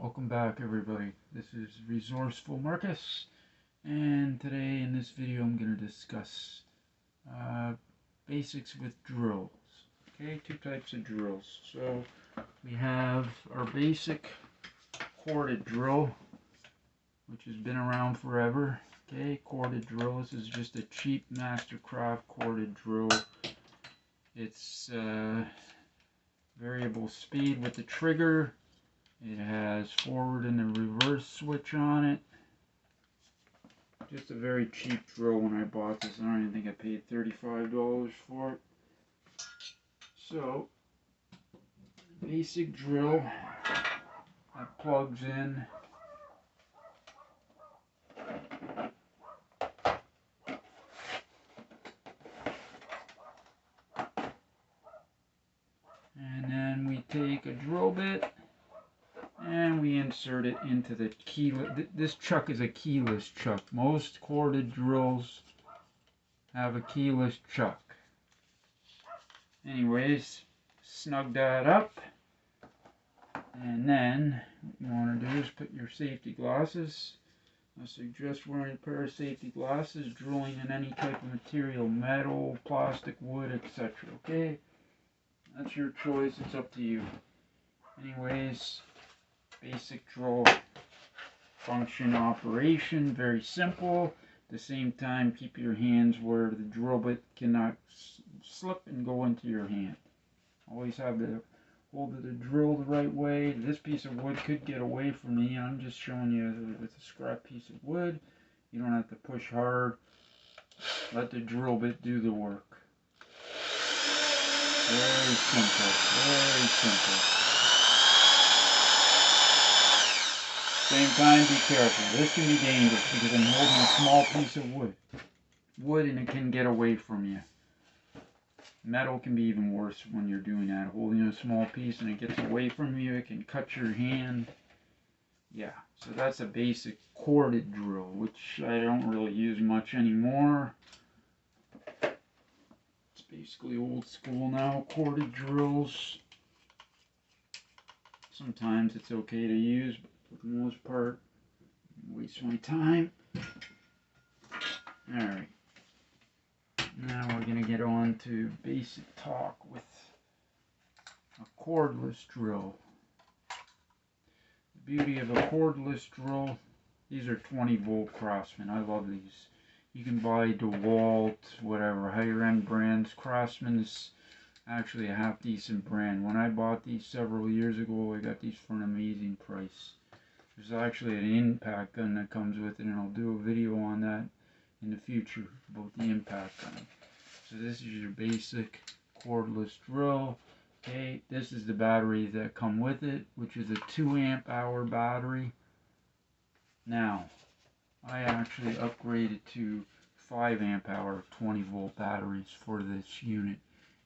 Welcome back, everybody. This is Resourceful Marcus, and today in this video I'm going to discuss basics with drills. Okay, two types of drills. So we have our basic corded drill, which has been around forever. Okay, corded drill. This is just a cheap Mastercraft corded drill. It's variable speed with the trigger. It has forward and a reverse switch on it. Just a very cheap drill when I bought this. I don't even think I paid $35 for it. So, basic drill that plugs in. And then we take a drill bit and we insert it into the keyless. This chuck is a keyless chuck. Most corded drills have a keyless chuck. Anyways, snug that up. And then what you want to do is put your safety glasses. I suggest wearing a pair of safety glasses, drilling in any type of material, metal, plastic, wood, etc. Okay? That's your choice, it's up to you. Anyways, basic drill function operation, very simple. At the same time, keep your hands where the drill bit cannot slip and go into your hand. Always have the hold of the drill the right way. This piece of wood could get away from me. I'm just showing you with a scrap piece of wood. You don't have to push hard. Let the drill bit do the work. Very simple. Very simple. Same time, be careful. This can be dangerous because I'm holding a small piece of wood and it can get away from you. Metal can be even worse when you're doing that. Holding a small piece and it gets away from you, it can cut your hand. Yeah, so that's a basic corded drill, which I don't really use much anymore. It's basically old school now, corded drills. Sometimes it's okay to use, but for the most part, waste my time. Alright. Now we're going to get on to basic talk with a cordless drill. The beauty of a cordless drill, these are 20 volt Craftsman. I love these. You can buy DeWalt, whatever, higher end brands. Craftsman's actually a half decent brand. When I bought these several years ago, I got these for an amazing price. There's actually an impact gun that comes with it, and I'll do a video on that in the future about the impact gun. So this is your basic cordless drill. Okay, this is the batteries that come with it, which is a 2 amp hour battery. Now, I actually upgraded to 5 amp hour 20 volt batteries for this unit.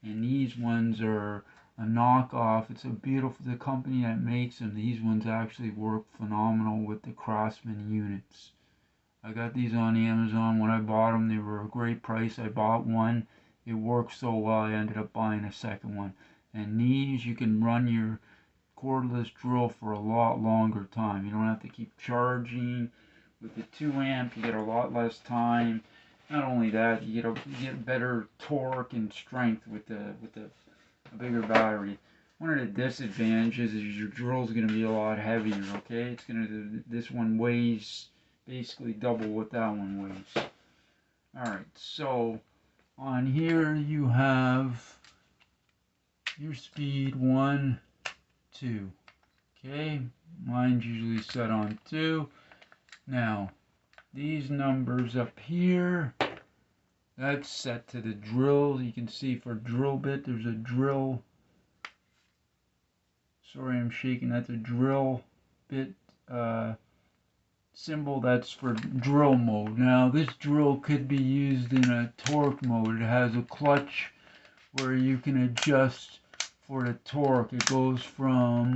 And these ones are a knockoff. It's a beautiful, the company that makes them, these ones actually work phenomenal with the Craftsman units. I got these on Amazon. When I bought them, they were a great price. I bought one. It worked so well, I ended up buying a second one. And these, you can run your cordless drill for a lot longer time. You don't have to keep charging. With the 2 amp, you get a lot less time. Not only that, you get better torque and strength with a bigger battery. One of the disadvantages is your drill is going to be a lot heavier. Okay, this one weighs basically double what that one weighs. Alright, so on here you have your speed 1, 2. Okay, mine's usually set on 2. Now, these numbers up here, that's set to the drill. You can see for drill bit, there's a drill. Sorry, I'm shaking. That's a drill bit symbol. That's for drill mode. Now this drill could be used in a torque mode. It has a clutch where you can adjust for the torque. It goes from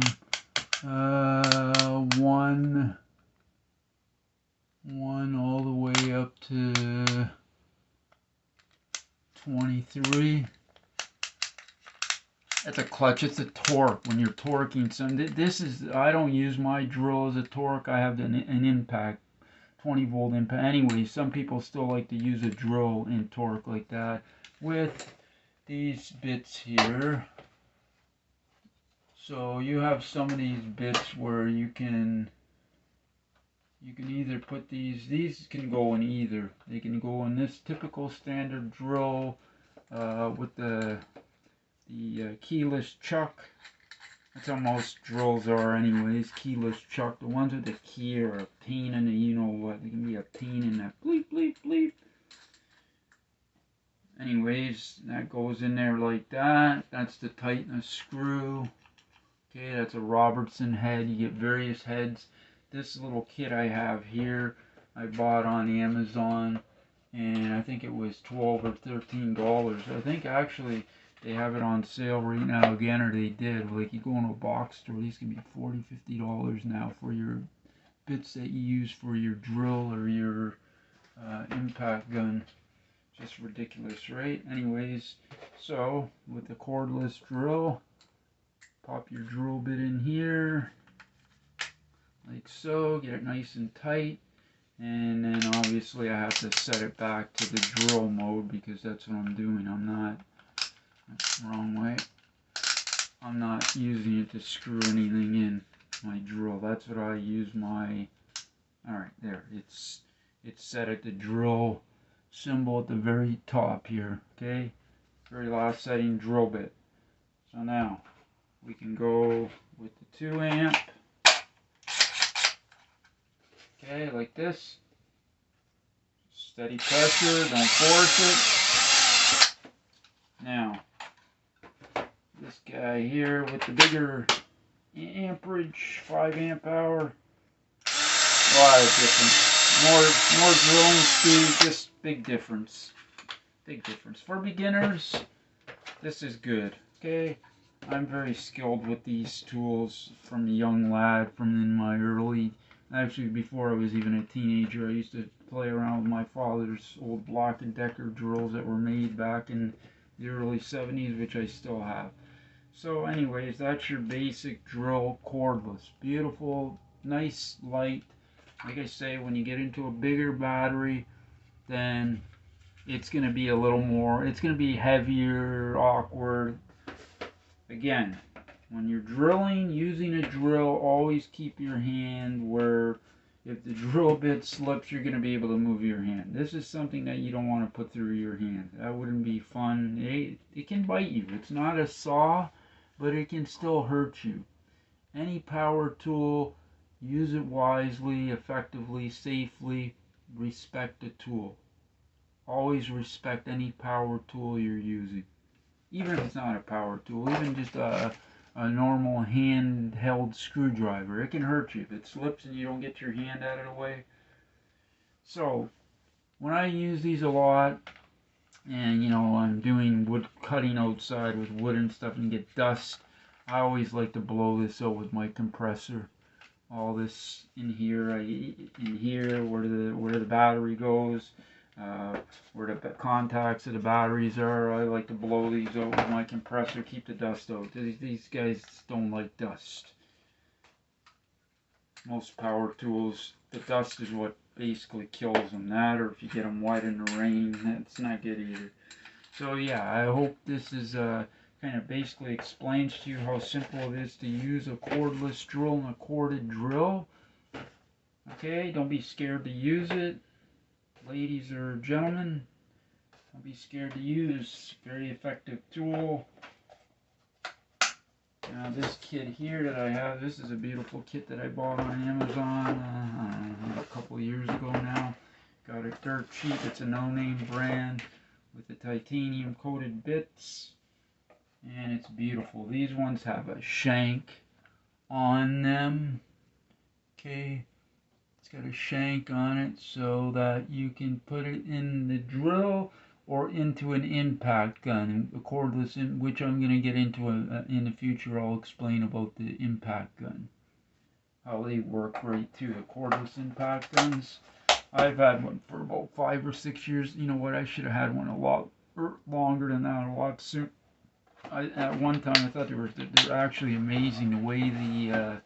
1 all the way up to 23. That's a clutch. It's a torque when you're torquing. So this is, I don't use my drill as a torque. I have an impact, 20 volt impact. Anyway, some people still like to use a drill and torque like that with these bits here. So you have some of these bits where you can either put these can go in either. They can go in this typical standard drill with the keyless chuck. That's how most drills are anyways, keyless chuck. The ones with the key are a pain in the you know what. They can be a pain in that bleep bleep bleep. Anyways, that goes in there like that. That's to tighten a screw. Okay, that's a Robertson head. You get various heads. This little kit I have here, I bought on Amazon, and I think it was $12 or $13. I think actually they have it on sale right now again, or they did. Like you go in a box store, these can be $40, $50 now for your bits that you use for your drill or your impact gun. Just ridiculous, right? Anyways, so with the cordless drill, pop your drill bit in here, like so, get it nice and tight, and then obviously I have to set it back to the drill mode because that's what I'm doing. I'm not, that's the wrong way, I'm not using it to screw anything in my drill. That's what I use my, alright, there, it's set at the drill symbol at the very top here, okay, very last setting, drill bit. So now we can go with the 2 amp. Okay, like this. Steady pressure, don't force it. Now, this guy here with the bigger amperage, 5 amp hour. A lot of difference. More drilling speed, just big difference. Big difference. For beginners, this is good. Okay, I'm very skilled with these tools from a young lad, from in my early, actually before I was even a teenager. I used to play around with my father's old Black & Decker drills that were made back in the early 70s, which I still have. So anyways, that's your basic drill, cordless. Beautiful, nice, light. Like I say, when you get into a bigger battery, then it's going to be a little more, it's going to be heavier, awkward. Again, when you're drilling, using a drill, always keep your hand where if the drill bit slips, you're going to be able to move your hand. This is something that you don't want to put through your hand. That wouldn't be fun. It can bite you. It's not a saw, but it can still hurt you. Any power tool, use it wisely, effectively, safely. Respect the tool. Always respect any power tool you're using. Even if it's not a power tool, even just a normal handheld screwdriver, it can hurt you if it slips and you don't get your hand out of the way. So when I use these a lot, and you know I'm doing wood cutting outside with wood and stuff and get dust, I always like to blow this out with my compressor. All this in here, where the battery goes, where the contacts of the batteries are. I like to blow these out with my compressor, keep the dust out. These guys don't like dust. Most power tools, the dust is what basically kills them. That, or if you get them wet in the rain, that's not good either. So yeah, I hope this is kind of basically explains to you how simple it is to use a cordless drill and a corded drill. Okay, don't be scared to use it. Ladies or gentlemen, don't be scared to use. Very effective tool. Now this kit here that I have, this is a beautiful kit that I bought on Amazon I don't know, a couple of years ago now. Got it dirt cheap. It's a no-name brand with the titanium coated bits. And it's beautiful. These ones have a shank on them. Okay. It's got a shank on it so that you can put it in the drill or into an impact gun, a cordless, which I'm going to get into in the future. I'll explain about the impact gun, how they work right too, the cordless impact guns. I've had one for about 5 or 6 years. You know what, I should have had one a lot longer than that, a lot sooner. At one time I thought they were actually amazing the way the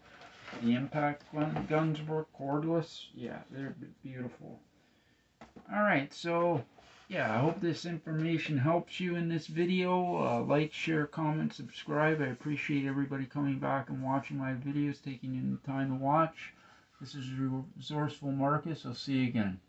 impact guns were cordless. Yeah, they're beautiful. Alright, so yeah, I hope this information helps you in this video. Like, share, comment, subscribe. I appreciate everybody coming back and watching my videos, taking the time to watch. This is Resourceful Marcus. I'll see you again.